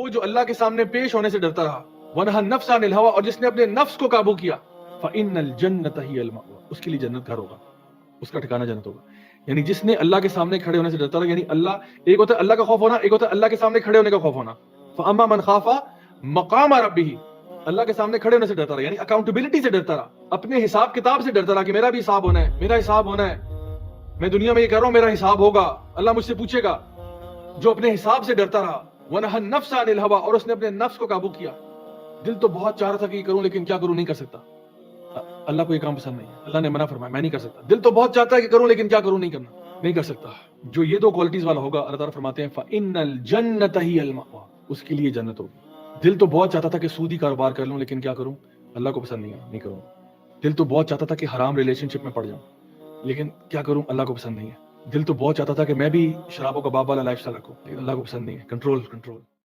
वो जो अल्लाह के सामने पेश होने से डरता रहा, वनहा नफ्स अनिल हवा, और जिसने अपने नफ्स को काबू किया, फ़इन्नल जन्नत हियल मअवा, उसके लिए जन्नत घर होगा, उसका ठिकाना जन्नत होगा। यानी जिसने अल्लाह के सामने खड़े होने से डरता रहा, यानी अल्लाह, एक होता है अल्लाह का खौफ होना, एक होता है अल्लाह के सामने खड़े होने का खौफ होना। फ़अम्मा मन खाफा मकाम रब्बिही, अल्लाह के सामने खड़े होने से डरता रहा, यानी अकाउंटेबिलिटी से डरता रहा, अपने हिसाब किताब से डरता रहा कि मेरा भी हिसाब होना है, मेरा हिसाब होना है, मैं दुनिया में ये कर रहा हूं, मेरा हिसाब होगा, अल्लाह मुझसे पूछेगा। जो अपने हिसाब से डरता रहा, वनहा नफ्स अनिल हवा, और उसने अपने नफ्स को काबू किया। दिल तो बहुत चाह रहा था कि करूं, लेकिन क्या करूं, नहीं कर सकता। अल्लाह को ये काम पसंद नहीं है, अल्लाह ने मना फरमाया, मैं नहीं कर सकता। दिल तो बहुत चाहता है कि करूं, लेकिन क्या करूं, नहीं करना, नहीं कर सकता। जो ये दो क्वालिटीज वाला होगा, अल्लाह ताला फरमाते हैं फ़इन्नल जन्नत हियल मअवा, उसके लिए जन्नत होगी। दिल तो बहुत चाहता था कि सूदी कारोबार कर लूं, लेकिन क्या करूं, अल्लाह को पसंद नहीं है, नहीं करूंगा। दिल तो बहुत चाहता था कि हराम रिलेशनशिप में पड़ जाऊं, लेकिन क्या करूं, अल्लाह को पसंद नहीं है। दिल तो बहुत चाहता था कि मैं भी शराबों का बाप वाला लाइफस्टाइल रखूं, लेकिन अल्लाह को पसंद नहीं है। Control, control.